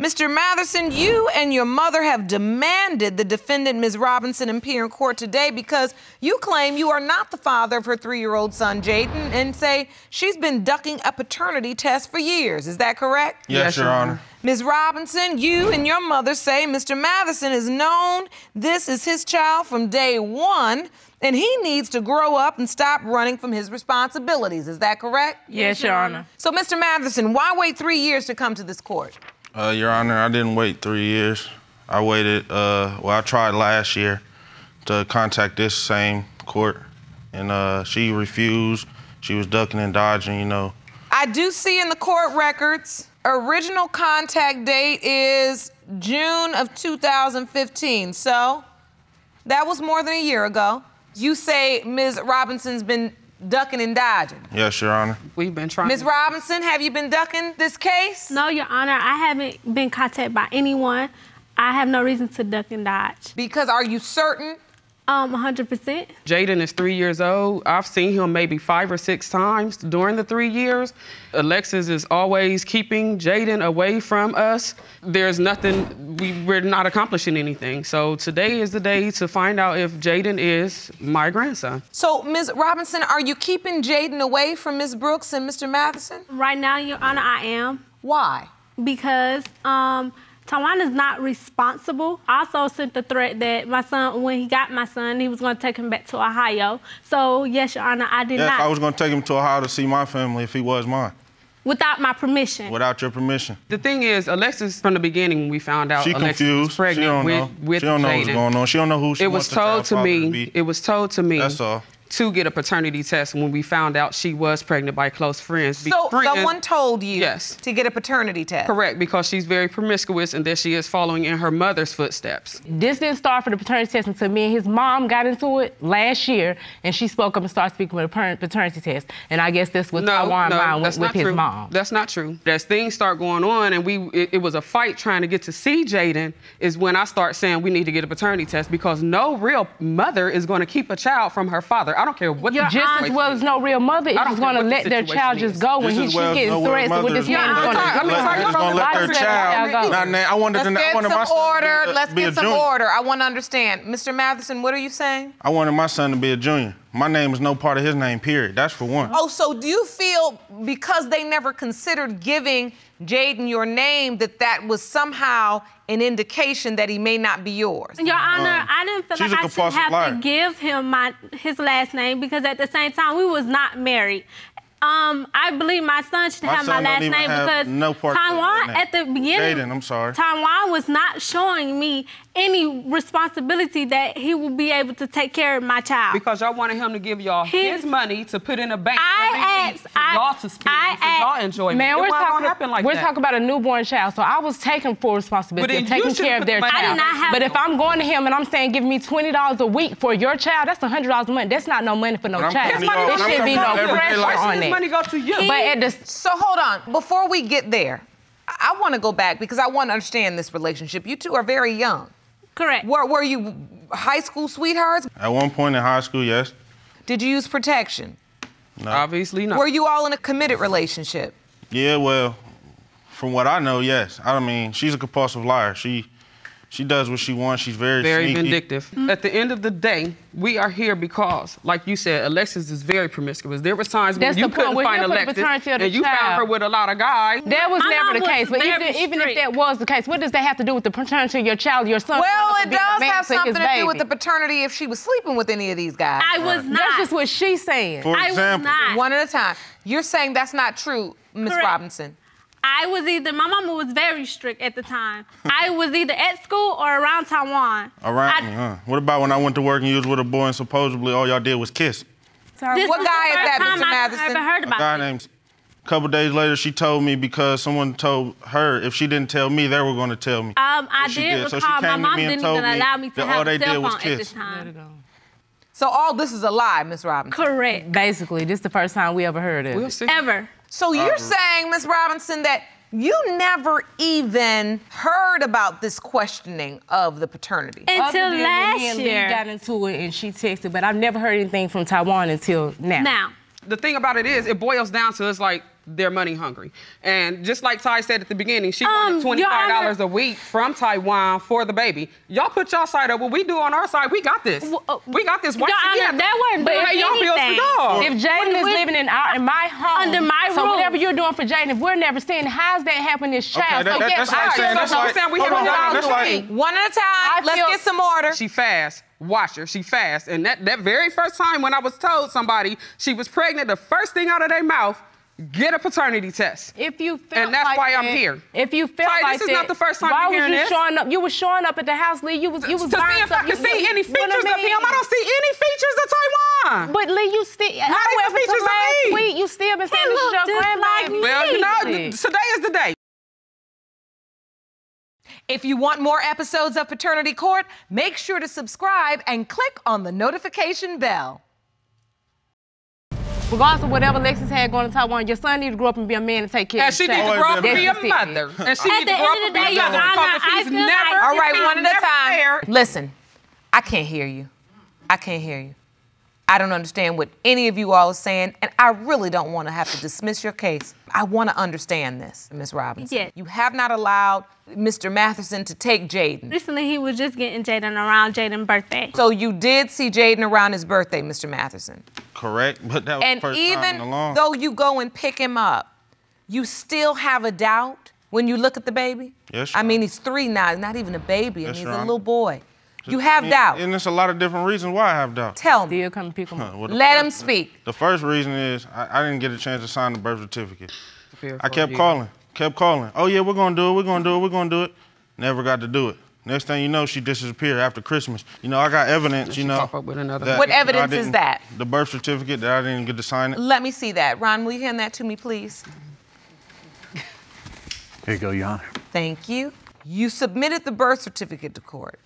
Mr. Matherson, you and your mother have demanded the defendant, Ms. Robinson, appear in court today because you claim you are not the father of her 3-year-old son, Jaden, and say she's been ducking a paternity test for years. Is that correct? Yes, Your Honor. Ms. Robinson, you and your mother say Mr. Matherson has known this is his child from day one, and he needs to grow up and stop running from his responsibilities. Is that correct? Yes, Your Honor. So, Mr. Matherson, why wait 3 years to come to this court? Your Honor, I didn't wait 3 years. I waited, I tried last year to contact this same court, and she refused. She was ducking and dodging, you know. I do see in the court records, original contact date is June of 2015, so that was more than a year ago. You say Ms. Robinson's been ducking and dodging. Yes, Your Honor. We've been trying. Ms. Robinson, have you been ducking this case? No, Your Honor, I haven't been contacted by anyone. I have no reason to duck and dodge. Because are you certain? 100%. Jaden is 3 years old. I've seen him maybe 5 or 6 times during the 3 years. Alexis is always keeping Jaden away from us. There's nothing, we're not accomplishing anything. So today is the day to find out if Jaden is my grandson. So, Ms. Robinson, are you keeping Jaden away from Ms. Brooks and Mr. Matherson? Right now, Your Honor, I am. Why? Because Tawan is not responsible. I also sent the threat that my son, when he got my son, he was going to take him back to Ohio. So, yes, Your Honor, I did not. Yes, I was going to take him to Ohio to see my family if he was mine. Without my permission. Without your permission. The thing is, Alexis, from the beginning, when we found out she Alexis confused. was pregnant with She don't know what's going on. She don't know who she wants the child father to be. It was told to me. That's all. To get a paternity test when we found out she was pregnant by close friends. So someone told you yes. to get a paternity test? Correct, because she's very promiscuous and that she is following in her mother's footsteps. This didn't start for the paternity test until me and his mom got into it last year, and she spoke up and started speaking with a paternity test. And I guess that's what Tawan mine went with his mom. That's not true. As things start going on and it was a fight trying to get to see Jaden is when I start saying we need to get a paternity test because no real mother is going to keep a child from her father. I don't care what the just as well as no real mother is just going to let their child just go when she's getting threats with this man. Let's get some order. Let's get some order. I want to understand. Mr. Matherson, what are you saying? I wanted my son to be a junior. My name is no part of his name, period. That's for one. Oh, so do you feel because they never considered giving Jaden your name that was somehow an indication that he may not be yours? Your Honor, I didn't feel like I should have to give him his last name because at the same time, we was not married. I believe my son should have my last name because Tawan at the beginning, Jaden, I'm sorry. Tawan was not showing me any responsibility that he will be able to take care of my child. Because y'all wanted him to give y'all his money to put in a bank y'all to spend y'all enjoy. Man, we're talking about a newborn child, so I was taking full responsibility of taking care of their child. I did not have but if I'm going to him and I'm saying give me $20 a week for your child, that's $100 a month. That's not no money for no child. There should be no pressure on that. Money go to you. So hold on, before we get there, I want to go back because I want to understand this relationship. You two are very young. Correct. Were you high school sweethearts? At one point in high school, yes. Did you use protection? No. Obviously not. Were you all in a committed relationship? Yeah, well, from what I know, yes. I mean, she's a compulsive liar. She does what she wants. She's very sneaky. Vindictive. At the end of the day, we are here because, like you said, Alexis is very promiscuous. There was times when you couldn't find Alexis and you found her with a lot of guys. That was never the case. But even if that was the case, what does that have to do with the paternity of your child, your son? Well, it does have something to do with the paternity if she was sleeping with any of these guys. I was not. That's just what she's saying. For example. I was not. One at a time. You're saying that's not true, Ms. Robinson. I was my mama was very strict at the time. I was either at school or around Tawan. Around me, huh? What about when I went to work and you was with a boy and supposedly all y'all did was kiss? What guy is that, Mr. Matherson? I never heard about a guy named. A couple days later, she told me because someone told her if she didn't tell me, they were going to tell me. I did recall my mom didn't even allow me to have a cell phone at this time. So all this is a lie, Ms. Robinson? Correct. Basically, this is the first time we ever heard it. Ever. So you're saying, Ms. Robinson, that you never even heard about this questioning of the paternity? Until last year. We got into it and she texted, but I've never heard anything from Tawan until now. The thing about it is, it boils down to it's like they're money hungry. And just like Ty said at the beginning, she wanted $25 a week from Taiwan for the baby. Y'all put y'all side up. What we do on our side, we got this. We got this. Your Honor, that wouldn't do anything. If Jaden is living in my home, under my roof, so whatever you're doing for Jaden, if we're never seeing, how's that helping this child? Okay, that's like saying, one at a time. Let's get some order. She fast. Watch her. She fast. And that very first time when I was told somebody she was pregnant, the first thing out of their mouth, get a paternity test. If you felt and that's like why that, I'm here. If you felt Ty, like this is not the first time why you're hearing was you this. showing up? You was showing up at the house, Lee. You was to see if stuff. I can see any features of him. I don't see any features of Taiwan. But Lee, you still. Not even features of me. Week, you still been saying this is your grandbaby. Well, you know, today is the day. If you want more episodes of Paternity Court, make sure to subscribe and click on the notification bell. Regardless of whatever Lexus had going to Taiwan, your son needs to grow up and be a man and take care of his child. And she needs to grow up and be a mother. And she needs to grow up and be a mother. Because if he's never... All right, one at a time. Listen, I can't hear you. I can't hear you. I don't understand what any of you all are saying, and I really don't want to have to dismiss your case. I want to understand this, Ms. Robinson. Yes. You have not allowed Mr. Matherson to take Jaden. Recently, he was just getting Jaden around Jaden's birthday. So you did see Jaden around his birthday, Mr. Matherson? Correct, but that was the first time in a long. And even though you go and pick him up, you still have a doubt when you look at the baby? Yes, I mean, he's 3 now, he's not even a baby, and yes, he's a little boy. You have doubt. And there's a lot of different reasons why I have doubt. Tell me. Still come and pick him up. Let him speak. The first reason is I didn't get a chance to sign the birth certificate. I kept calling. Oh, yeah, we're going to do it. We're going to do it. We're going to do it. Never got to do it. Next thing you know, she disappeared after Christmas. You know, I got evidence, you know. What evidence is that? The birth certificate that I didn't get to sign it. Let me see that. Ron, will you hand that to me, please? Here you go, Your Honor. Thank you. You submitted the birth certificate to court,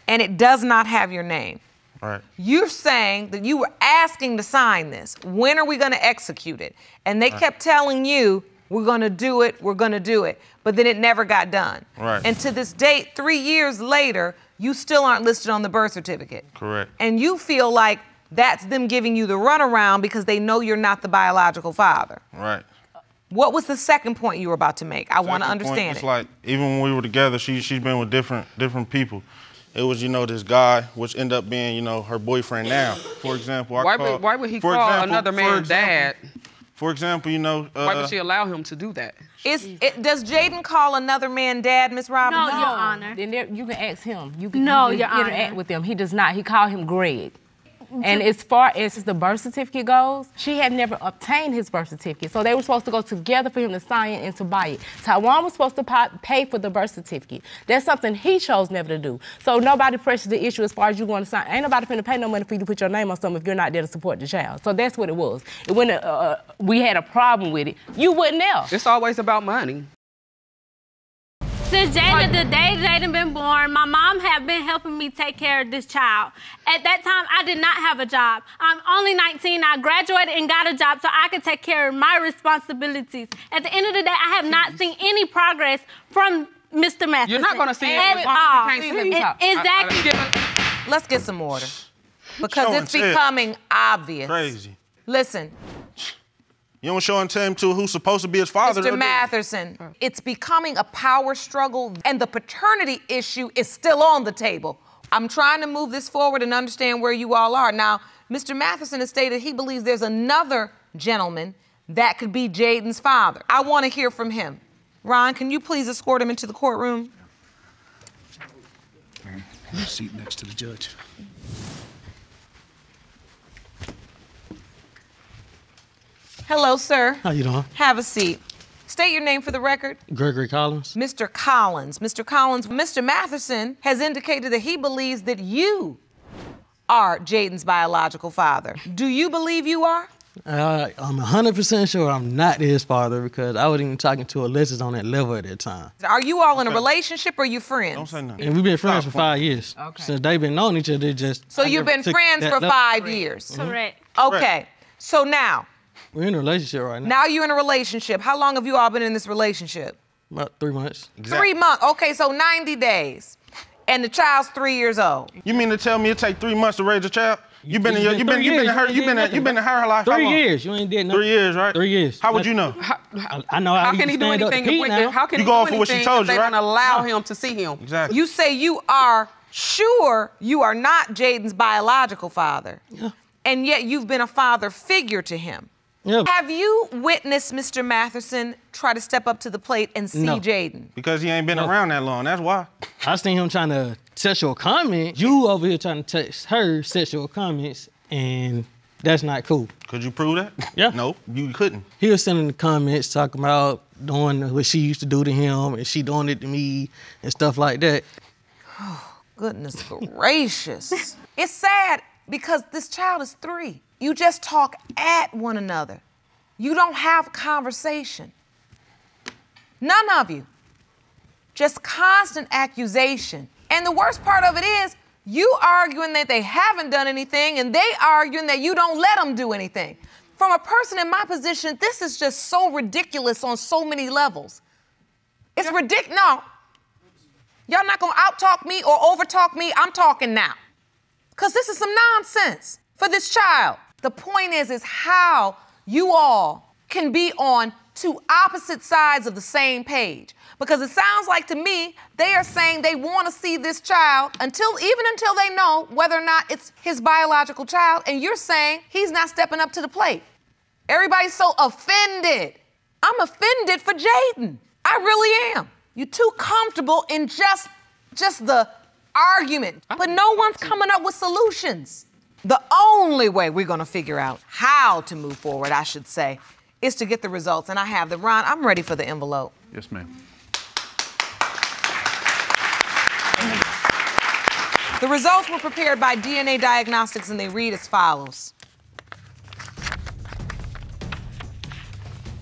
and it does not have your name. Right. You're saying that you were asking to sign this. When are we going to execute it? And they kept telling you, we're going to do it, we're going to do it. But then it never got done. Right. And to this date, 3 years later, you still aren't listed on the birth certificate. Correct. And you feel like that's them giving you the runaround because they know you're not the biological father. Right. What was the second point you were about to make? I want to understand it. It's like, even when we were together, she's been with different people. It was, you know, this guy, which ended up being, you know, her boyfriend now. For example, why would he call another man dad? For example, you know... why would she allow him to do that? Does Jaden call another man dad, Ms. Robinson? No, Your Honor. Then you can ask him. You can interact with him. He does not. He called him Greg. And as far as the birth certificate goes, she had never obtained his birth certificate. So they were supposed to go together for him to sign it and to buy it. Taiwan was supposed to pay for the birth certificate. That's something he chose never to do. So nobody pressures the issue as far as you going to sign. Ain't nobody finna pay no money for you to put your name on something if you're not there to support the child. So that's what it was. When we had a problem with it, you wouldn't know. It's always about money. Since the day Jaden been born, my mom have been helping me take care of this child. At that time, I did not have a job. I'm only 19. I graduated and got a job so I could take care of my responsibilities. At the end of the day, I have not seen any progress from Mr. Matherson. You're not going to see it at all. Exactly. Let's get some order. Because it's becoming obvious. Crazy. Listen. You don't show and tell him to who's supposed to be his father. Mr. Matherson, it's becoming a power struggle, and the paternity issue is still on the table. I'm trying to move this forward and understand where you all are. Now, Mr. Matherson has stated he believes there's another gentleman that could be Jaden's father. I want to hear from him. Ron, can you please escort him into the courtroom? Have a seat next to the judge. Hello, sir. How you doing? Have a seat. State your name for the record. Gregory Collins. Mr. Collins. Mr. Collins, Mr. Matherson has indicated that he believes that you are Jaden's biological father. Do you believe you are? I'm 100% sure I'm not his father because I wasn't even talking to Alexis on that level at that time. Are you all in a relationship or are you friends? Don't say nothing. And we've been friends for 5 years. Okay. Since they've been knowing each other, So you've been friends for 5 years? Correct. Okay. So now... We're in a relationship right now. Now you're in a relationship. How long have you all been in this relationship? About 3 months. Exactly. 3 months. Okay, so 90 days. And the child's 3 years old. You mean to tell me it take 3 months to raise a child? You've been in her life. 3 years. You ain't did nothing. 3 years, right? 3 years. How would you know? I know how can he do anything if they don't allow him to see him? Exactly. You say you are sure you are not Jaden's biological father. Yeah. And yet you've been a father figure to him. Yeah. Have you witnessed Mr. Matherson try to step up to the plate and see Jaden? Because he ain't been around that long, that's why. I seen him trying to sexual comments. You over here trying to text her sexual comments, and that's not cool. Could you prove that? Yeah. No, you couldn't. He was sending the comments talking about doing what she used to do to him, and she doing it to me, and stuff like that. Oh, goodness gracious. It's sad because this child is 3. You just talk at one another. You don't have conversation. None of you. Just constant accusation. And the worst part of it is you arguing that they haven't done anything and they arguing that you don't let them do anything. From a person in my position, this is just so ridiculous on so many levels. It's ridiculous. No. Y'all not gonna out-talk me or over-talk me. I'm talking now. Because this is some nonsense for this child. The point is how you all can be on 2 opposite sides of the same page. Because it sounds like to me, they are saying they want to see this child even until they know whether or not it's his biological child, and you're saying he's not stepping up to the plate. Everybody's so offended. I'm offended for Jaden. I really am. You're too comfortable in just the argument, but no one's coming up with solutions. The only way we're gonna figure out how to move forward, I should say, is to get the results. And I have them. Ron, I'm ready for the envelope. Yes, ma'am. The results were prepared by DNA Diagnostics, and they read as follows.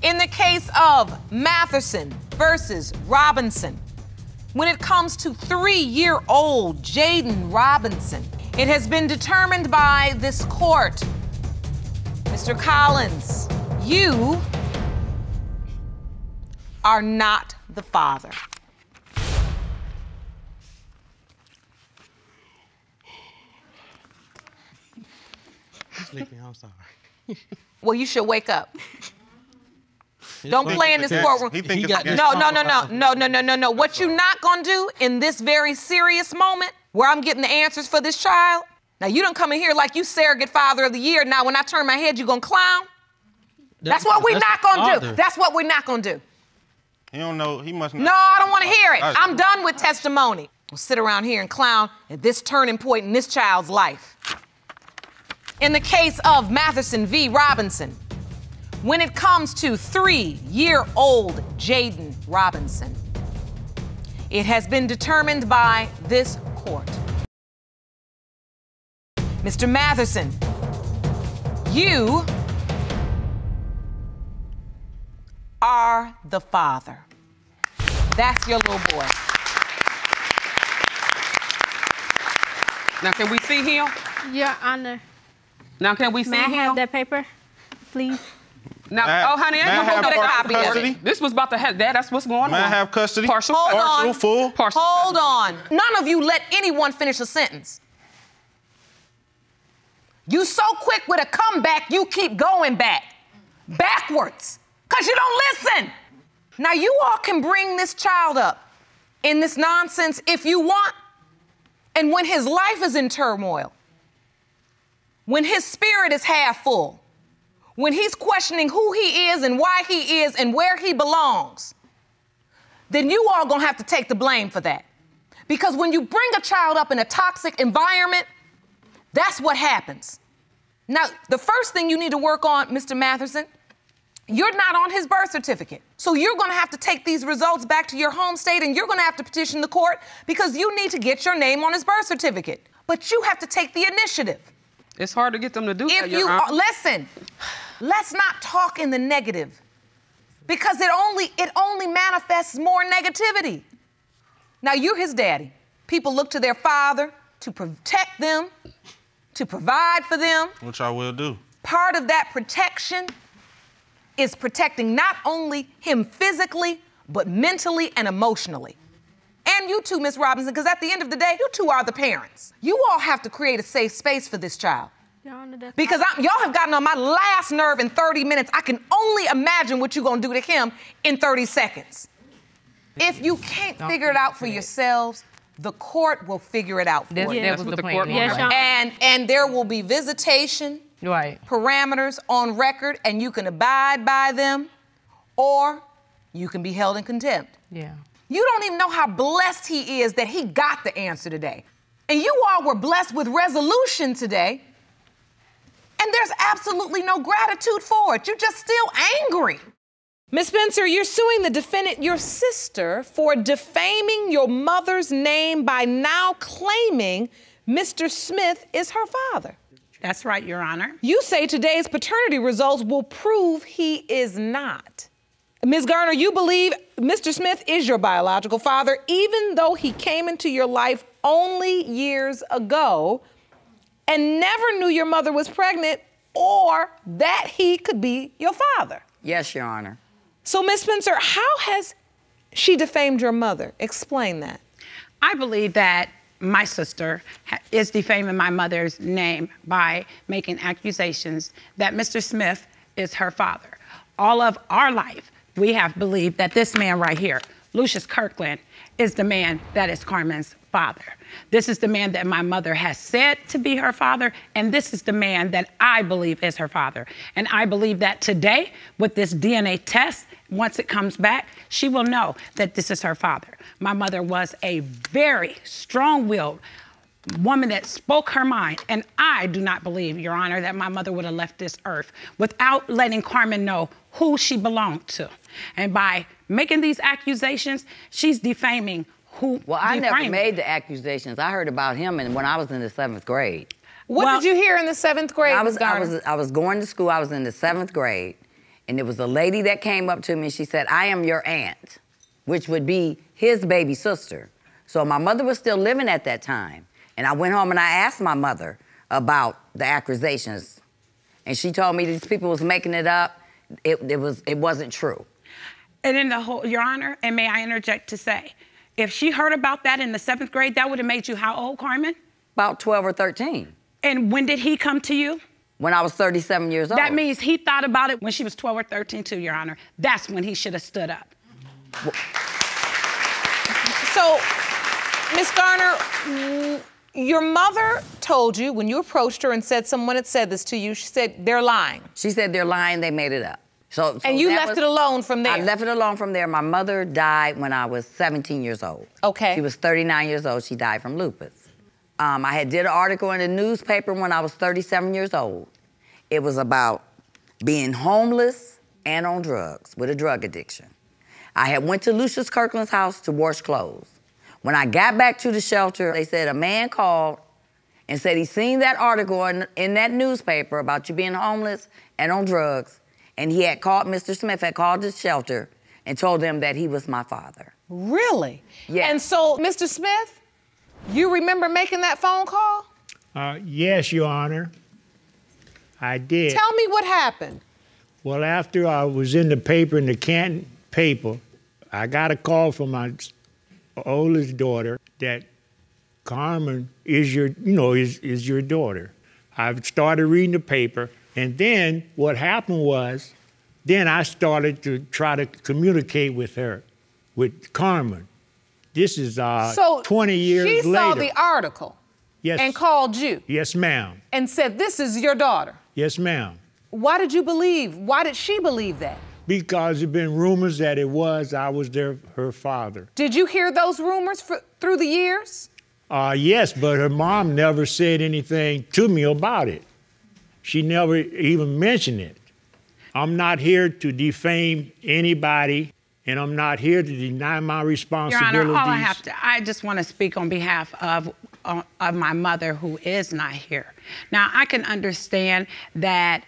In the case of Matherson versus Robinson, when it comes to 3-year-old Jaden Robinson, it has been determined by this court, Mr. Collins, you are not the father. Sleeping, I'm sorry. Well, you should wake up. Don't play in this courtroom. No. What you're not gonna do in this very serious moment where I'm getting the answers for this child, now you don't come in here like you surrogate father of the year. Now when I turn my head, you gonna clown? That's what we're not gonna do. That's what we're not gonna do. You don't know, he must not. No, I don't wanna hear it. I'm done with testimony. We'll sit around here and clown at this turning point in this child's life. In the case of Matherson v. Robinson, when it comes to 3-year-old Jaden Robinson, it has been determined by this court. Mr. Matherson, you are the father. That's your little boy. Now, can we see him? Your Honor. Now, can we see him? May I have that paper, please? Now, honey, I'm gonna go get a copy of it. This was about to have that. That's what's going on. May I have custody? Partial, full? Partial. Hold on. None of you let anyone finish a sentence. You so quick with a comeback, you keep going backwards, because you don't listen. Now, you all can bring this child up in this nonsense if you want, and when his life is in turmoil, when his spirit is half full, when he's questioning who he is and why he is and where he belongs, then you all gonna have to take the blame for that. Because when you bring a child up in a toxic environment, that's what happens. Now, the first thing you need to work on, Mr. Matherson, you're not on his birth certificate. So you're gonna have to take these results back to your home state and you're gonna have to petition the court because you need to get your name on his birth certificate. But you have to take the initiative. It's hard to get them to do that, Your Honor. Listen, let's not talk in the negative because it only manifests more negativity. Now, you're his daddy. People look to their father to protect them, to provide for them. Which I will do. Part of that protection is protecting not only him physically, but mentally and emotionally. And you too, Miss Robinson, because at the end of the day, you two are the parents. You all have to create a safe space for this child. Because y'all have gotten on my last nerve in 30 minutes. I can only imagine what you're gonna do to him in 30 seconds. If you can't figure it out for yourselves, the court will figure it out for you. That's what the court wants. And there will be visitation parameters on record, and you can abide by them, or you can be held in contempt. Yeah. You don't even know how blessed he is that he got the answer today. And you all were blessed with resolution today, and there's absolutely no gratitude for it. You're just still angry. Ms. Spencer, you're suing the defendant, your sister, for defaming your mother's name by now claiming Mr. Smith is her father. That's right, Your Honor. You say today's paternity results will prove he is not. Ms. Garner, you believe Mr. Smith is your biological father, even though he came into your life only years ago and never knew your mother was pregnant or that he could be your father. Yes, Your Honor. So, Ms. Spencer, how has she defamed your mother? Explain that. I believe that my sister is defaming my mother's name by making accusations that Mr. Smith is her father. All of our life, we have believed that this man right here, Lucius Kirkland, is the man that is Carmen's father. This is the man that my mother has said to be her father, and this is the man that I believe is her father. And I believe that today, with this DNA test, once it comes back, she will know that this is her father. My mother was a very strong-willed woman that spoke her mind, and I do not believe, Your Honor, that my mother would have left this earth without letting Carmen know who she belonged to. And by making these accusations, she's defaming who. Well, I never made the accusations. I heard about him when I was in the 7th grade. What did you hear in the 7th grade? I was going to school. I was in the 7th grade, and there was a lady that came up to me and she said, "I am your aunt," which would be his baby sister. So my mother was still living at that time. And I went home and I asked my mother about the accusations. And she told me these people was making it up. It wasn't true. And in the whole, Your Honor, and may I interject to say, if she heard about that in the 7th grade, that would have made you how old, Carmen? About 12 or 13. And when did he come to you? When I was 37 years old. That means he thought about it when she was 12 or 13 too, Your Honor. That's when he should have stood up. So, Ms. Garner, your mother told you when you approached her and said someone had said this to you, she said they're lying. She said they're lying, they made it up. So and you left it alone from there? I left it alone from there. My mother died when I was 17 years old. Okay. She was 39 years old. She died from lupus. I had did an article in the newspaper when I was 37 years old. It was about being homeless and on drugs with a drug addiction. I had went to Lucius Kirkland's house to wash clothes. When I got back to the shelter, they said a man called and said he seen that article in that newspaper about you being homeless and on drugs, and he had called, Mr. Smith had called the shelter and told them that he was my father. Really? Yeah. And so, Mr. Smith, you remember making that phone call? Yes, Your Honor, I did. Tell me what happened. Well, after I was in the paper, in the Canton paper, I got a call from my oldest daughter that Carmen is your, is your daughter. I've started reading the paper, and then what happened was, then I started to try to communicate with her, with Carmen. This is 20 years later. She saw the article. Yes. And called you. Yes, ma'am. And said, this is your daughter. Yes, ma'am. Why did she believe that? Because there've been rumors that I was her father. Did you hear those rumors through the years? Yes, but her mom never said anything to me about it. She never even mentioned it. I'm not here to defame anybody, and I'm not here to deny my responsibilities. Your Honor, I just want to speak on behalf of my mother, who is not here. Now, I can understand that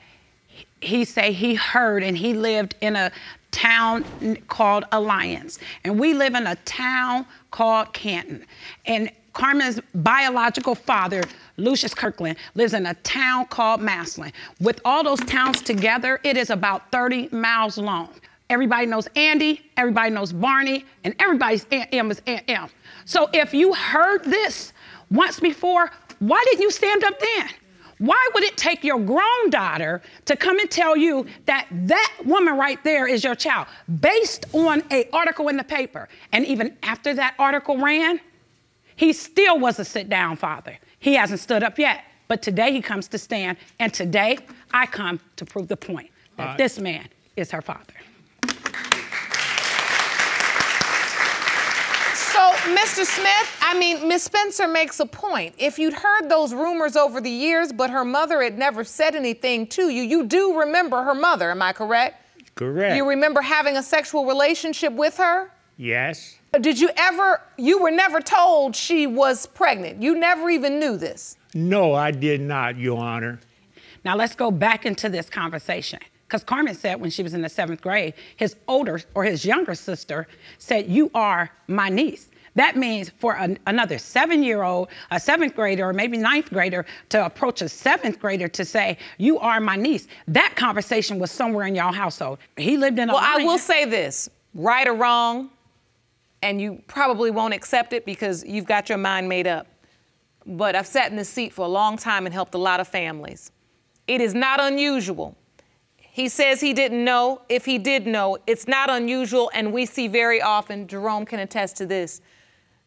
he say he heard, and he lived in a town called Alliance, and we live in a town called Canton. And Carmen's biological father, Lucius Kirkland, lives in a town called Matherson. With all those towns together, it is about 30 miles long. Everybody knows Andy, everybody knows Barney, and everybody's Aunt M is Aunt M. So if you heard this once before, why didn't you stand up then? Why would it take your grown daughter to come and tell you that that woman right there is your child based on an article in the paper? And even after that article ran, he still was a sit-down father. He hasn't stood up yet, but today he comes to stand, and today I come to prove the point that this man is her father. So, Mr. Smith, I mean, Ms. Spencer makes a point. If you'd heard those rumors over the years, but her mother had never said anything to you, you do remember her mother, am I correct? Correct. You remember having a sexual relationship with her? Yes. Did you ever, you were never told she was pregnant? You never even knew this? No, I did not, Your Honor. Now let's go back into this conversation. Because Carmen said when she was in the 7th grade, his older or his younger sister said, "You are my niece." That means for another 7-year-old, a 7th grader, or maybe 9th grader to approach a 7th grader to say, "You are my niece." That conversation was somewhere in y'all household. He lived in a Well, I will say this, right or wrong, and you probably won't accept it because you've got your mind made up. But I've sat in this seat for a long time and helped a lot of families. It is not unusual. He says he didn't know. If he did know, it's not unusual, and we see very often, Jerome can attest to this,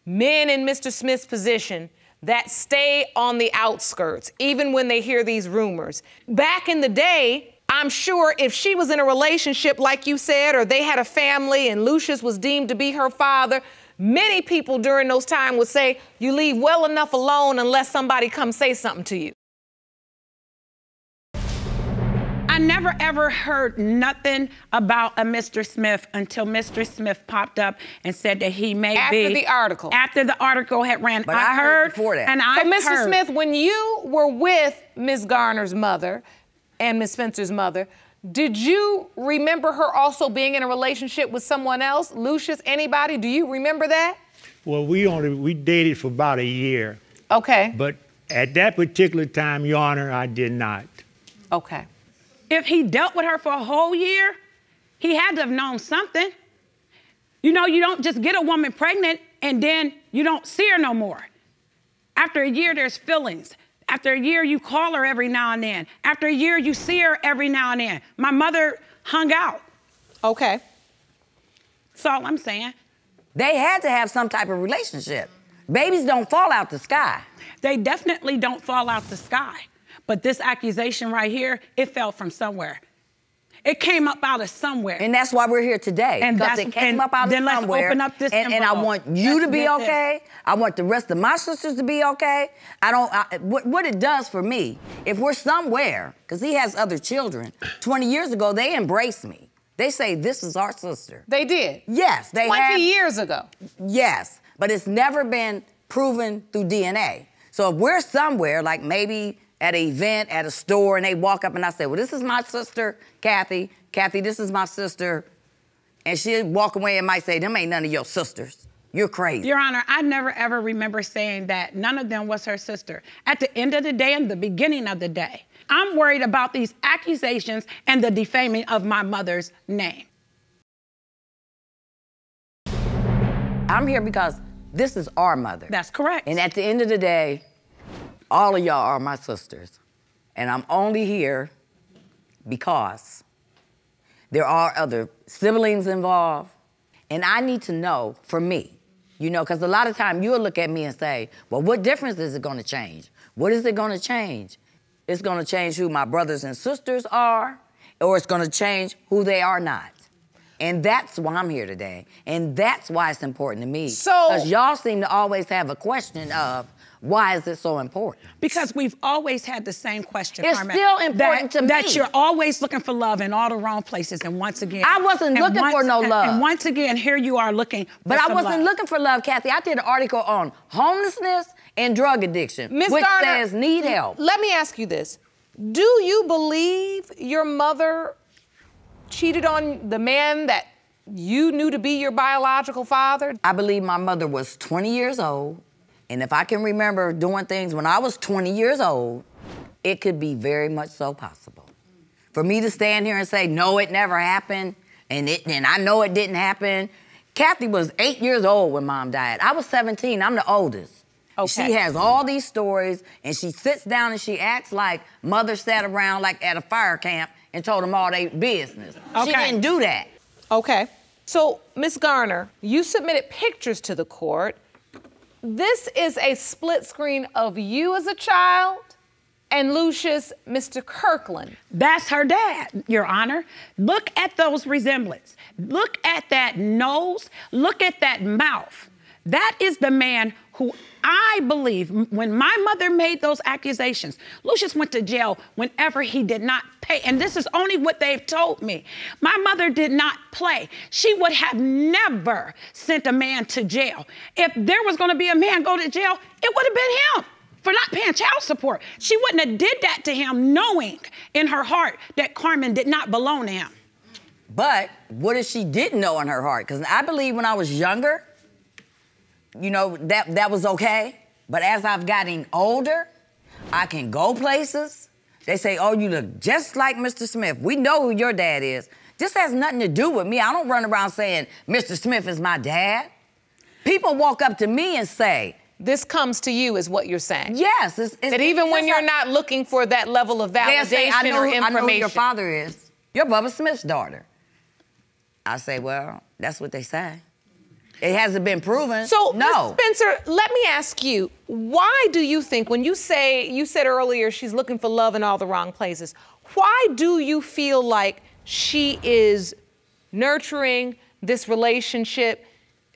men in Mr. Smith's position that stay on the outskirts, even when they hear these rumors. Back in the day, I'm sure if she was in a relationship, like you said, or they had a family and Lucius was deemed to be her father, many people during those times would say, you leave well enough alone unless somebody comes say something to you. I never ever heard nothing about a Mr. Smith until Mr. Smith popped up and said that he may be. After the article. After the article had ran. But I heard before that. And I So, Mr. Smith, when you were with Ms. Garner's mother and Ms. Spencer's mother, did you remember her also being in a relationship with someone else? Lucius, anybody? Do you remember that? Well, we dated for about a year. Okay. But at that particular time, Your Honor, I did not. Okay. If he dealt with her for a whole year, he had to have known something. You know, you don't just get a woman pregnant and then you don't see her no more. After a year, there's feelings. After a year, you call her every now and then. After a year, you see her every now and then. My mother hung out. Okay. That's all I'm saying. They had to have some type of relationship. Babies don't fall out the sky. They definitely don't fall out the sky. But this accusation right here, it fell from somewhere. It came up out of somewhere. And that's why we're here today. Because it came up out of somewhere. Then let's open up this and I want you to be okay. I want the rest of my sisters to be okay. What it does for me, if we're somewhere, because he has other children, 20 years ago, they embraced me. They say, this is our sister. They did? Yes, they 20 years ago? Yes, but it's never been proven through DNA. So if we're somewhere, like maybe at an event, at a store, and they walk up and I say, well, this is my sister, Kathy. Kathy, this is my sister. And she'll walk away and might say, them ain't none of your sisters. You're crazy. Your Honor, I never ever remember saying that none of them was her sister. At the end of the day and the beginning of the day, I'm worried about these accusations and the defaming of my mother's name. I'm here because this is our mother. That's correct. And at the end of the day, all of y'all are my sisters. And I'm only here because there are other siblings involved. And I need to know, for me, you know, because a lot of time you'll look at me and say, well, what difference is it going to change? What is it going to change? It's going to change who my brothers and sisters are, or it's going to change who they are not. And that's why I'm here today. And that's why it's important to me. So, because y'all seem to always have a question of, why is it so important? Because we've always had the same question, It's Carmen, still important to me. That you're always looking for love in all the wrong places. And once again... I wasn't looking for no love. And once again, here you are looking for But I wasn't love. looking for love, Kathy. I did an article on homelessness and drug addiction, Ms. which Garner, says need help. Let me ask you this. Do you believe your mother cheated on the man that you knew to be your biological father? I believe my mother was 20 years old. And if I can remember doing things when I was 20 years old, it could be very much so possible. For me to stand here and say, no, it never happened, and I know it didn't happen. Kathy was 8 years old when Mom died. I was 17, I'm the oldest. Okay. She has all these stories, and she sits down and she acts like mother sat around like at a fire camp and told them all their business. Okay. She didn't do that. Okay. So, Ms. Garner, you submitted pictures to the court. This is a split screen of you as a child and Lucius, Mr. Kirkland. That's her dad, Your Honor. Look at those resemblance. Look at that nose. Look at that mouth. That is the man who I believe, when my mother made those accusations, Lucius went to jail whenever he did not pay. And this is only what they've told me. My mother did not play. She would have never sent a man to jail. If there was gonna be a man go to jail, it would have been him for not paying child support. She wouldn't have did that to him knowing in her heart that Carmen did not belong to him. But what if she didn't know in her heart? Because I believe when I was younger, you know, that was okay. But as I've gotten older, I can go places. They say, oh, you look just like Mr. Smith. We know who your dad is. This has nothing to do with me. I don't run around saying, Mr. Smith is my dad. People walk up to me and say, this comes to you is what you're saying. Yes. That even when you're not looking for that level of validation say, or information. I know who your father is. You're Bubba Smith's daughter. I say, well, that's what they say. It hasn't been proven. So, no. Ms. Spencer, let me ask you, why do you think, when you said earlier she's looking for love in all the wrong places, why do you feel like she is nurturing this relationship?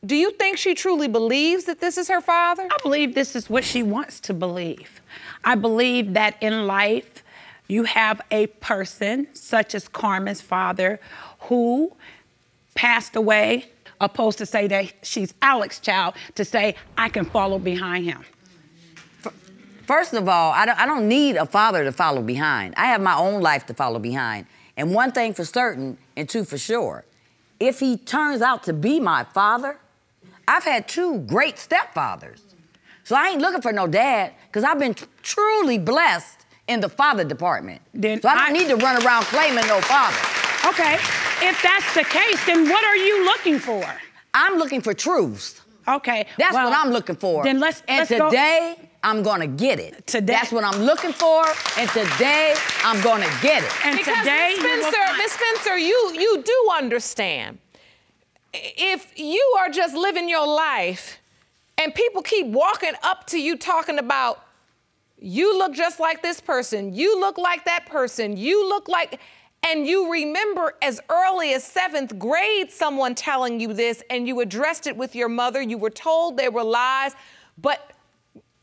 Do you think she truly believes that this is her father? I believe this is what she wants to believe. I believe that in life, you have a person, such as Carmen's father, who passed away, opposed to say that she's Alex's child, to say, I can follow behind him. First of all, I don't need a father to follow behind. I have my own life to follow behind. And one thing for certain, and two for sure, if he turns out to be my father, I've had 2 great stepfathers. So I ain't looking for no dad, because I've been truly blessed in the father department. So I don't need to run around claiming no father. Okay, if that's the case, then what are you looking for? I'm looking for truth. Okay. That's what I'm looking for. Then let's today, I'm gonna get it. Today. That's what I'm looking for, and today, I'm gonna get it. And because today, Ms. Spencer, you do understand. If you are just living your life and people keep walking up to you talking about, you look just like this person, you look like that person, you look like... And you remember as early as 7th grade someone telling you this, and you addressed it with your mother. You were told they were lies, but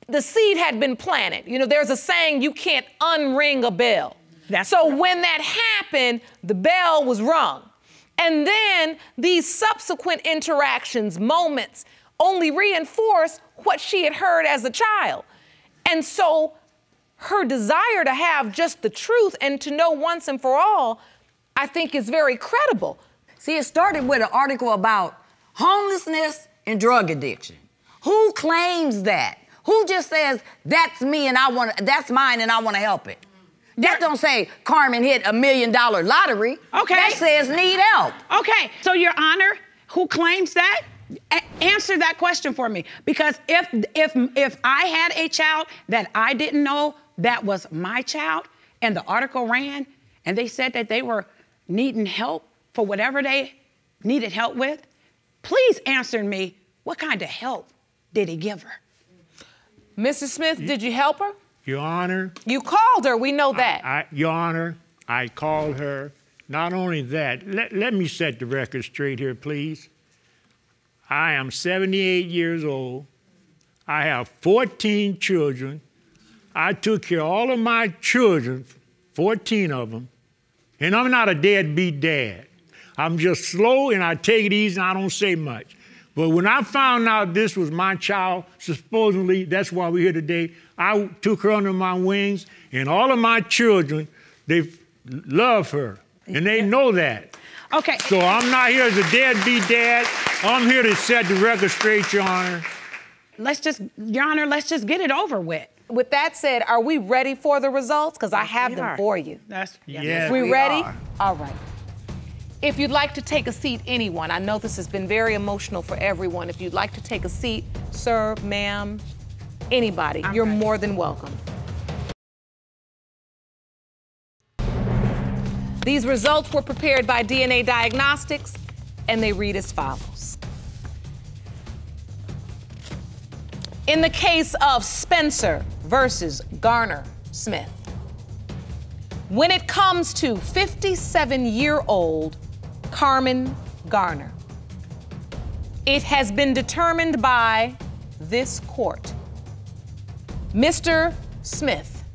the seed had been planted. You know, there's a saying, you can't unring a bell. So when that happened, the bell was rung. And then these subsequent interactions, moments, only reinforced what she had heard as a child. And so her desire to have just the truth and to know once and for all, I think is very credible. See, it started with an article about homelessness and drug addiction. Who claims that? Who just says, that's me and that's mine and I want to help it? That don't say Carmen hit $1 million lottery. Okay. That says need help. Okay, so Your Honor, who claims that? Answer that question for me. Because if I had a child that I didn't know that was my child, and the article ran, and they said that they were needing help for whatever they needed help with, please answer me, what kind of help did he give her? Mrs. Smith, did you help her? Your Honor. You called her, we know that. Your Honor, I called her. Not only that, let me set the record straight here, please. I am 78 years old. I have 14 children. I took care of all of my children, 14 of them, and I'm not a deadbeat dad. I'm just slow and I take it easy and I don't say much. But when I found out this was my child, supposedly, that's why we're here today, I took her under my wings, and all of my children, they love her, and they know that. Okay. So I'm not here as a deadbeat dad. I'm here to set the record straight, Your Honor. Your Honor, let's just get it over with. With that said, are we ready for the results? Because I have them for you. Yes, we ready? All right. If you'd like to take a seat, anyone, I know this has been very emotional for everyone. If you'd like to take a seat, sir, ma'am, Anybody, you're more than welcome. These results were prepared by DNA Diagnostics, and they read as follows. In the case of Spencer versus Garner Smith, when it comes to 57-year-old Carmen Garner, it has been determined by this court. Mr. Smith,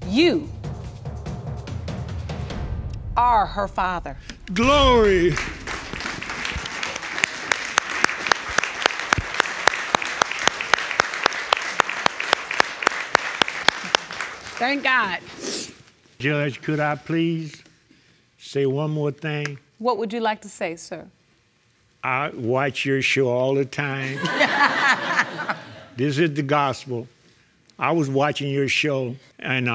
you are her father. Glory. Thank God. Judge, could I please say one more thing? What would you like to say, sir? I watch your show all the time. This is the gospel. I was watching your show, and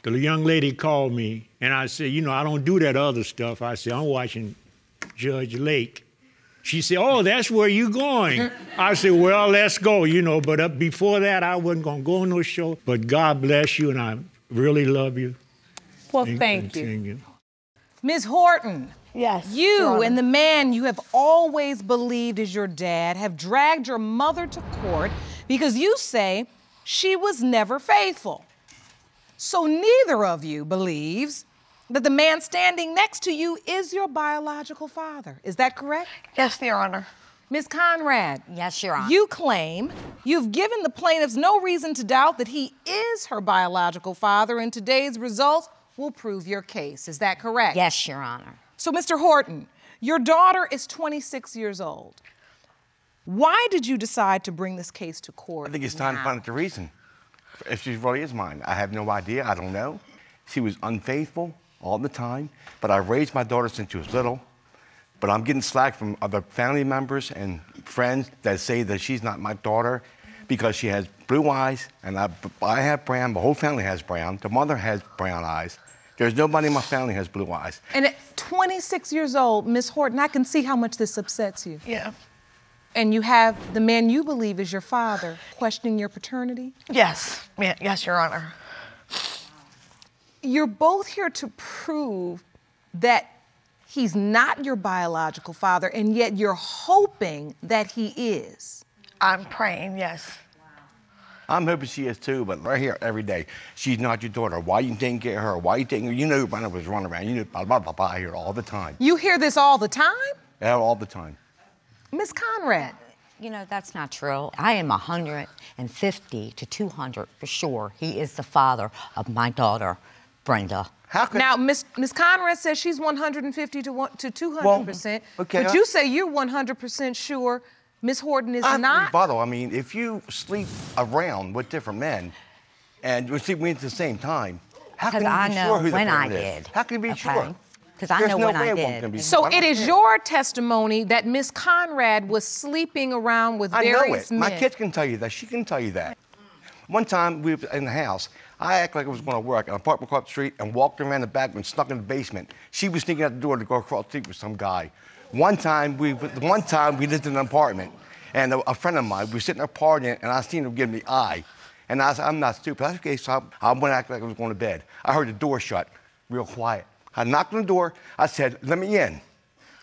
the young lady called me, and I said, you know, I don't do that other stuff. I said, I'm watching Judge Lake. She said, oh, that's where you going. I said, well, let's go, you know, but before that, I wasn't going to go on no show. But God bless you, and I really love you. Well, thank you. Ms. Horton. Yes. You and the man you have always believed is your dad have dragged your mother to court because you say she was never faithful. So neither of you believes that the man standing next to you is your biological father. Is that correct? Yes, Your Honor. Ms. Conrad. Yes, Your Honor. You claim you've given the plaintiffs no reason to doubt that he is her biological father, and today's results will prove your case. Is that correct? Yes, Your Honor. So, Mr. Horton, your daughter is 26 years old. Why did you decide to bring this case to court? I think it's time to find out the reason. If she really is mine, I have no idea. I don't know. She was unfaithful all the time, but I raised my daughter since she was little. But I'm getting slack from other family members and friends that say that she's not my daughter because she has blue eyes, and I have brown. The whole family has brown. The mother has brown eyes. There's nobody in my family who has blue eyes. And at 26 years old, Ms. Horton, I can see how much this upsets you. Yeah. And you have the man you believe is your father questioning your paternity? Yes. Yes, Your Honor. You're both here to prove that he's not your biological father, and yet you're hoping that he is. I'm praying, yes. I'm hoping she is too, but right here every day, she's not your daughter. Why you didn't get her? Why you didn't? You know, Brenna was running around. You know, blah, blah, blah, blah, here all the time. You hear this all the time? Yeah, all the time. Miss Conrad. You know, that's not true. I am 150 to 200 for sure. He is the father of my daughter, Brenda. Now, Miss Conrad says she's 150 to 200%, well, okay, but you say you're 100% sure Miss Horton is not? Rebuttal. I mean, if you sleep around with different men and we sleep at the same time, how can you be sure who the parent is? How can you be sure? Because I know when I did. So it is your testimony that Miss Conrad was sleeping around with various men. My kids can tell you that. She can tell you that. One time we were in the house. I acted like I was going to work at an apartment across the street and walked around the back and snuck in the basement. She was sneaking out the door to go across the street with some guy. One time we lived in an apartment, and a friend of mine, we were sitting there partying, and I seen him give me the eye. And I said, I'm not stupid. That's okay, so I went acting like I was going to bed. I heard the door shut, real quiet. I knocked on the door. I said, let me in.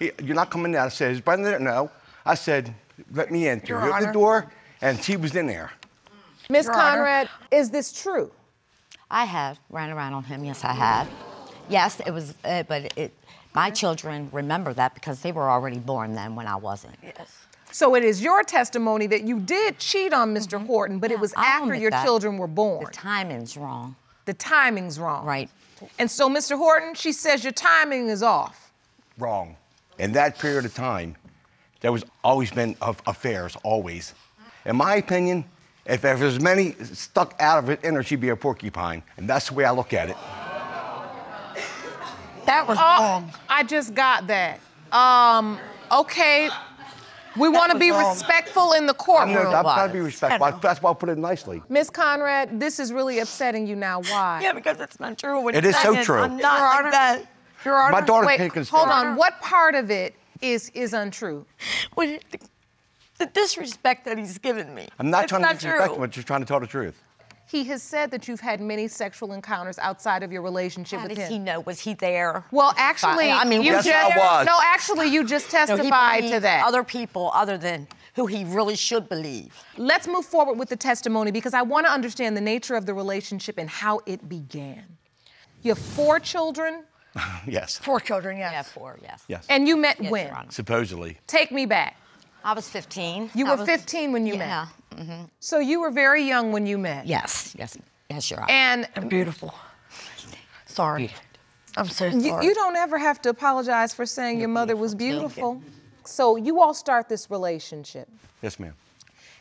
You're not coming in. I said, is Brenda there? No. I said, let me in. He opened the door, and she was in there. Miss Conrad, is this true? I have ran around on him. Yes, I have. Yes, it was, my children remember that because they were already born then when I wasn't. Yes. So it is your testimony that you did cheat on Mr. Horton, but it was after your children were born. The timing's wrong. The timing's wrong. Right. And so, Mr. Horton, she says your timing is off. Wrong. In that period of time, there was always been affairs, always. In my opinion, if there's many stuck out of it in her, she'd be a porcupine. And that's the way I look at it. That was wrong. I just got that. Okay. We want to be respectful in the courtroom. I'm trying to be respectful. That's why I put it nicely. Miss Conrad, this is really upsetting you now. Why? Yeah, because it's not true. It is so true. I'm not like that. Your Honor. My daughter Wait, hold on. What part of it is untrue? The disrespect that he's given me. I'm not It's trying to not disrespect true. him, but just trying to tell the truth. He has said that you've had many sexual encounters outside of your relationship How with does him. he know? Was he there? Well, actually, I mean, you yes, just I was. no. Actually, you just No, he testified to believes that. Other people, other than who he really should believe. Let's move forward with the testimony because I want to understand the nature of the relationship and how it began. You have 4 children, Yes. 4 children, yes. Yeah, 4, yes. Yes. and you met Yes, when? Your Honor. Supposedly. Take me back. I was 15. You were 15 when you met. Yeah. So you were very young when you met. Yes, Your Honor. And Beautiful. Sorry. I'm so you, sorry. you don't ever have to apologize for saying your mother was beautiful. So you all start this relationship. Yes, ma'am.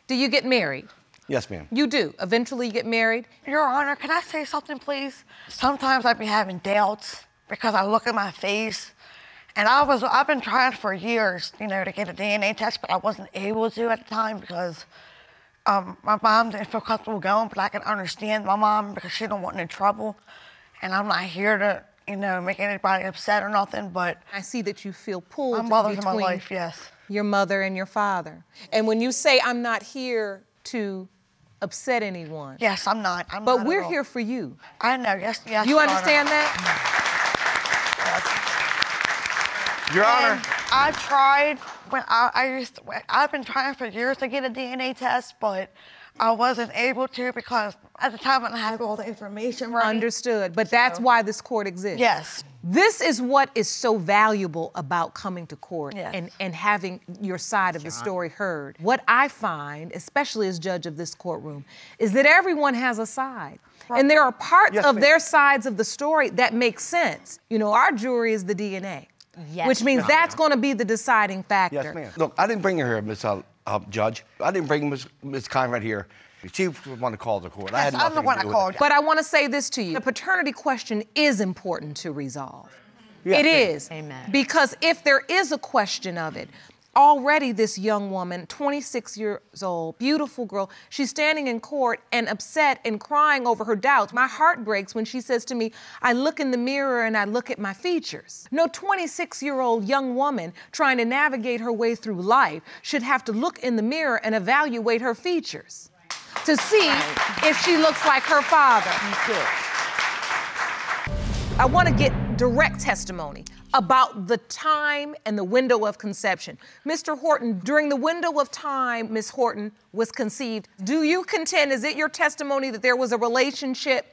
Do you get married? Yes, ma'am. You do. Eventually you get married. Your Honor, can I say something, please? Sometimes I be having doubts because I look at my face, and I've been trying for years, you know, to get a DNA test, but I wasn't able to at the time because my mom didn't feel comfortable going, but I can understand my mom because she don't want any trouble, and I'm not here to, you know, make anybody upset or nothing, but I see that you feel pulled I'm bothered in my between life, yes. your mother and your father. And when you say, I'm not here to upset anyone. Yes, I'm not. But we're here for you. I know, yes, yes. You Your Honor. understand that? Your Honor. And I tried when I've been trying for years to get a DNA test, but I wasn't able to because at the time I didn't have all the information right. Understood. But that's why this court exists. Yes. This is what is so valuable about coming to court Yes. and having your side of the story heard. What I find, especially as judge of this courtroom, is that everyone has a side. Right. And there are parts Yes, of ma'am. their sides of the story that make sense. You know, our jury is the DNA. Yes. Which means that's going to be the deciding factor. Yes, ma'am. Look, I didn't bring her here, Miss Judge. I didn't bring Miss Conrad here. She was the one to call the court. I had Yes, I'm the nothing one to I do with called. it. But I want to say this to you. The paternity question is important to resolve. Yes, It ma'am. is. Amen. Because if there is a question of it, already this young woman, 26 years old, beautiful girl, she's standing in court and upset and crying over her doubts. My heart breaks when she says to me, I look in the mirror and I look at my features. No 26-year-old young woman trying to navigate her way through life should have to look in the mirror and evaluate her features to see if she looks like her father. I want to get direct testimony about the time and the window of conception. Mr. Horton, during the window of time Ms. Horton was conceived, do you contend, is it your testimony that there was a relationship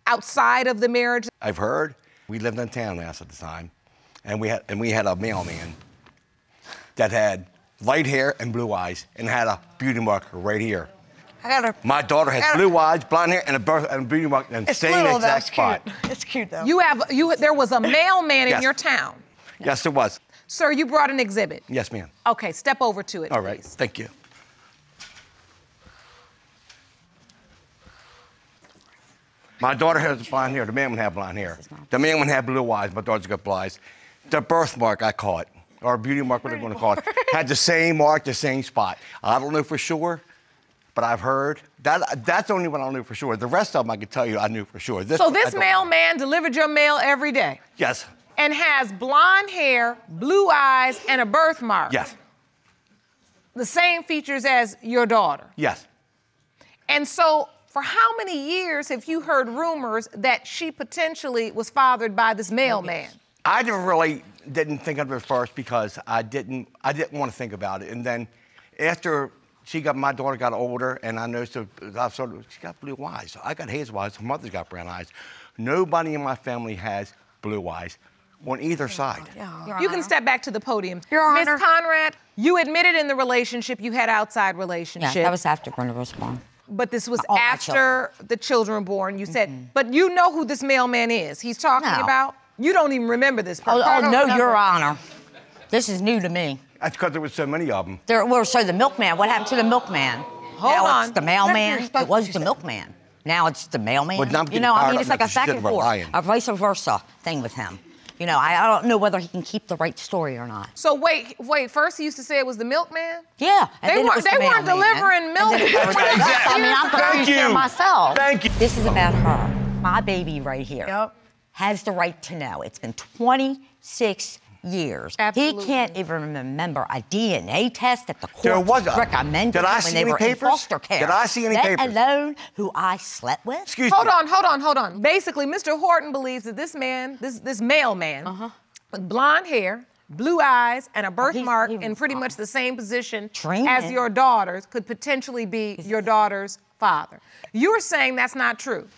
outside of the marriage? I've heard. We lived in town last at the time, and we had a mailman that had light hair and blue eyes and had a beauty marker right here. My daughter has blue eyes, blonde hair, and a beauty mark in the same exact spot. It's cute though. There was a mailman in Yes. your town. Yes, there was. Sir, you brought an exhibit. Yes, ma'am. Okay, step over to it, All right, please. thank you. My daughter has blonde hair. The man would have blonde hair. The man would have blue eyes. My daughter's got blue eyes. The birthmark I caught, or beauty mark, whatever you want to call it, had the same mark, the same spot. I don't know for sure, but I've heard. That's the only one I know for sure. The rest of them I can tell you I knew for sure. So this mailman delivered your mail every day? Yes. And has blonde hair, blue eyes, and a birthmark? Yes. The same features as your daughter? Yes. And so, for how many years have you heard rumors that she potentially was fathered by this mailman? I didn't think of it first because I didn't want to think about it. And then after my daughter got older, and I noticed she got blue eyes. I got hazel eyes. Her mother's got brown eyes. Nobody in my family has blue eyes on either side. You can step back to the podium. Your Ms. Honor. Conrad, you admitted in the relationship you had outside relationship. Yeah, that was after Garner was born. But this was All my after the children were born. You said, but you know who this mailman is he's talking No. about? You don't even remember this person. Oh, no, Your Honor. This is new to me. That's because there was so many of them. So the milkman, what happened to the milkman? Hold now on. It's the mailman. It was the milkman. Now it's the mailman. Well, now I'm You getting know, I fired mean, up it's like a because back she's and getting forth, lying. a vice versa thing with him. You know, I don't know whether he can keep the right story or not. So wait, first he used to say it was the milkman? Yeah. and They then it weren't was the delivering mailman. milk. And then it was the rest. I mean, I'm confused there myself. Thank you. This is about her. My baby right here Yep. has the right to know. It's been 26 years. Absolutely. He can't even remember a DNA test that the court recommended when they were in foster care. Did I see any papers? Let alone who I slept with. Excuse me. Hold on. Basically, Mr. Horton believes that this man, this male man, with blonde hair, blue eyes, and a birthmark in pretty much the same position as your daughter's could potentially be your daughter's father. You're saying that's not true.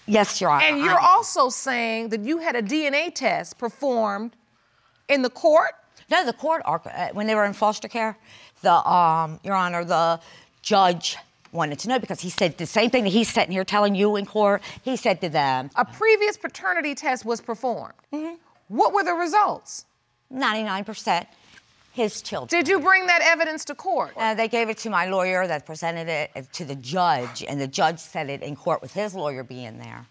Yes, Your Honor. And you're also saying that you had a DNA test performed in the court? No, the court, when they were in foster care, Your Honor, the judge wanted to know because he said the same thing that he's sitting here telling you in court, he said to them. A previous paternity test was performed. What were the results? 99%. His children. Did you bring that evidence to court? They gave it to my lawyer that presented it to the judge, and the judge said it in court with his lawyer being there,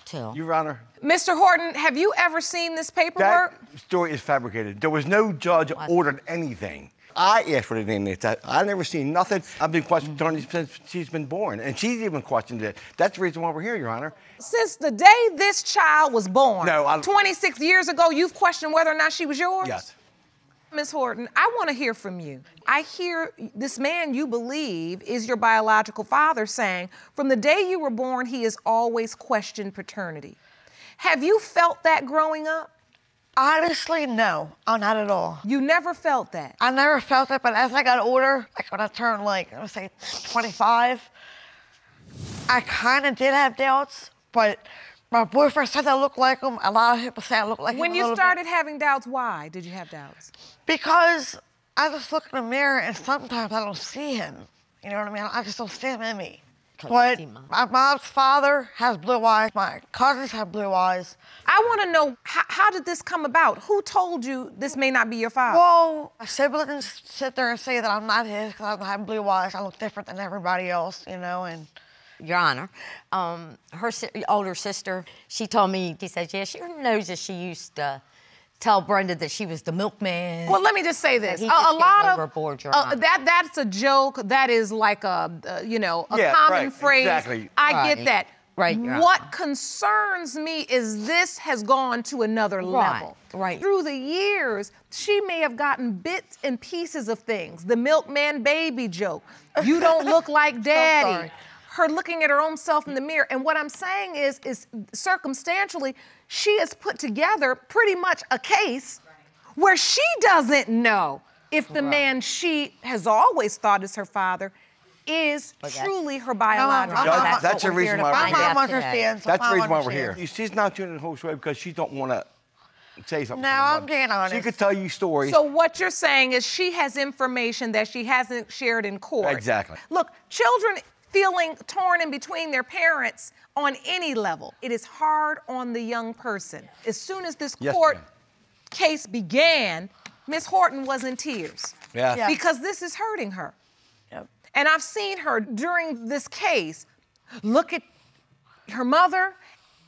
too. Your Honor. Mr. Horton, have you ever seen this paperwork? That story is fabricated. There was no judge ordered anything. I asked for the DNA test. I never seen nothing. I've been questioning paternity since she's been born, and she's even questioned it. That's the reason why we're here, Your Honor. Since the day this child was born, 26 years ago, you've questioned whether or not she was yours? Yes. Ms. Horton, I want to hear from you. I hear this man you believe is your biological father saying, from the day you were born, he has always questioned paternity. Have you felt that growing up? Honestly, no, not at all. You never felt that? I never felt it, but as I got older, like when I turned let's say 25, I kind of did have doubts, but my boyfriend said I looked like him. A lot of people say I look like him. When you started having doubts, why did you have doubts? Because I just look in the mirror and sometimes I don't see him. You know what I mean? I just don't see him in me. But my mom's father has blue eyes. My cousins have blue eyes. I want to know, how did this come about? Who told you this may not be your father? Well, my siblings sit there and say that I'm not his because I don't have blue eyes. I look different than everybody else, you know, and... Your Honor, her older sister, she told me, she said, yeah, she knows that she used to tell Brenda that she was the milkman. Well, let me just say this. A lot of that's a joke. That is like a common phrase. Exactly. I get that. Right. What concerns me is this has gone to another level. Right. Through the years, she may have gotten bits and pieces of things. The milkman baby joke. You don't look like daddy. Her looking at her own self in the mirror. And what I'm saying is circumstantially, she has put together pretty much a case where she doesn't know if the man she has always thought is her father is truly her biological father. That's the reason why we're here. My mom understands. That's the reason why we're here. She's not tuning the whole story because she don't want to say something. No, I'm being honest. She could tell you stories. So what you're saying is she has information that she hasn't shared in court. Exactly. Look, children feeling torn in between their parents on any level. It is hard on the young person. As soon as this court case began, Ms. Horton was in tears. Yeah. Because this is hurting her. Yep. And I've seen her during this case look at her mother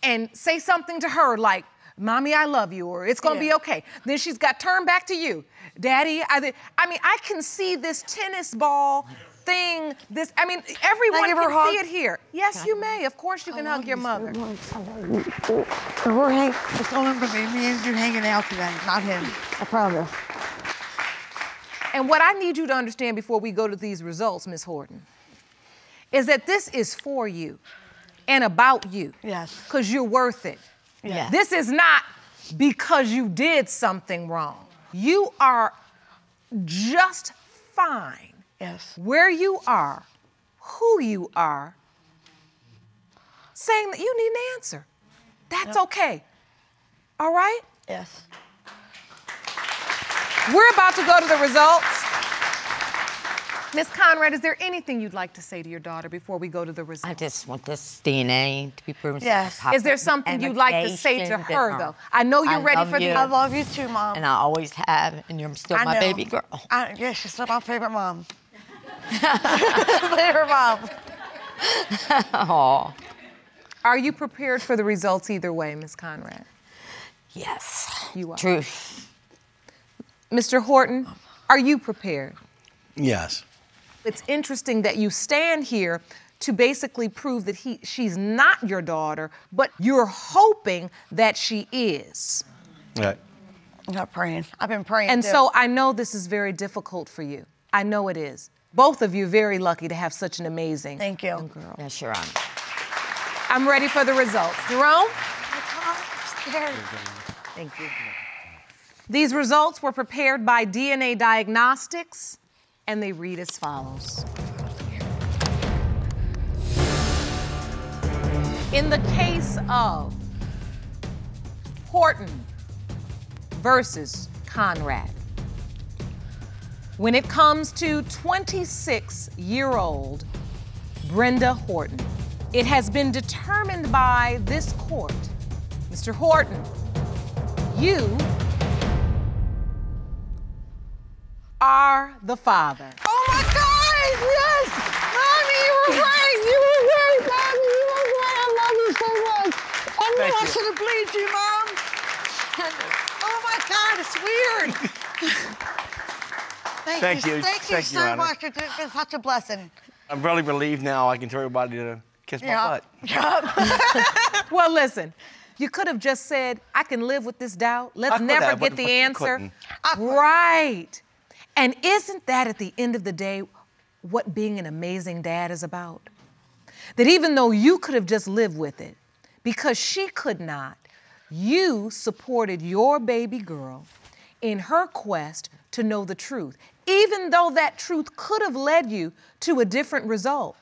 and say something to her like, Mommy, I love you, or it's gonna be okay. Then she's got turned back to you. Daddy, I mean, I can see this tennis ball thing, everyone can see it here. Yes, you may. Of course you can hug your mother. It's only gonna be me and you hanging out today, not him. I promise. And what I need you to understand before we go to these results, Ms. Horton, is that this is for you and about you. Yes. Because you're worth it. Yes. This is not because you did something wrong. You are just fine. Yes. Where you are, who you are, saying that you need an answer. That's okay. All right? Yes. We're about to go to the results. Ms. Conrad, is there anything you'd like to say to your daughter before we go to the results? I just want this DNA to be proven. Yes. Is there something you'd like to say to her, though? I know you're ready for this. I love you too, Mom. And I always have, and you're still my baby girl. Yeah, she's still my favorite mom. Favorite mom. Oh. Are you prepared for the results either way, Ms. Conrad? Yes. You are. Truth. Mr. Horton, are you prepared? Yes. It's interesting that you stand here to basically prove that she's not your daughter, but you're hoping that she is. Right. I'm not praying. I've been praying. And too. so I know this is very difficult for you. I know it is. Both of you very lucky to have such an amazing Thank you. young girl. Yes, Your Honor. I'm ready for the results. Jerome? I'm scared. Thank you. These results were prepared by DNA Diagnostics, and they read as follows. In the case of Horton versus Conrad, when it comes to 26-year-old Brenda Horton, it has been determined by this court, Mr. Horton, you are the father. Oh my God! Yes, Mommy, you were right. You were right, Mommy. You were right. I love you so much. I knew I should have believed you, Mom. Oh my God, it's weird. Thank you. Thank you so much. It's been such a blessing. I'm really relieved now. I can tell everybody to kiss my butt. Well, listen. You could have just said, I can live with this doubt. Let's never get the answer. Right. And isn't that at the end of the day what being an amazing dad is about? That even though you could have just lived with it, because she could not, you supported your baby girl in her quest to know the truth, even though that truth could have led you to a different result.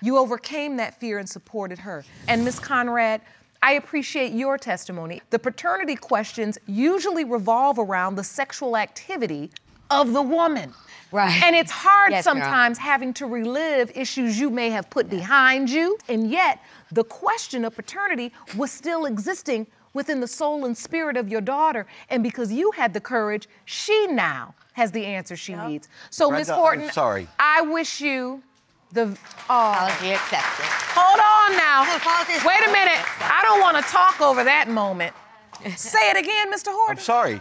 You overcame that fear and supported her. And Ms. Conrad, I appreciate your testimony. The paternity questions usually revolve around the sexual activity of the woman. Right. And it's hard sometimes having to relive issues you may have put behind you, and yet the question of paternity was still existing within the soul and spirit of your daughter. And because you had the courage, she now has the answer she needs. So, Ms. Horton, I'm sorry. I wish you the... Apology accepted. Hold on now. Wait a minute. I don't want to talk over that moment. Say it again, Mr. Horton. I'm sorry.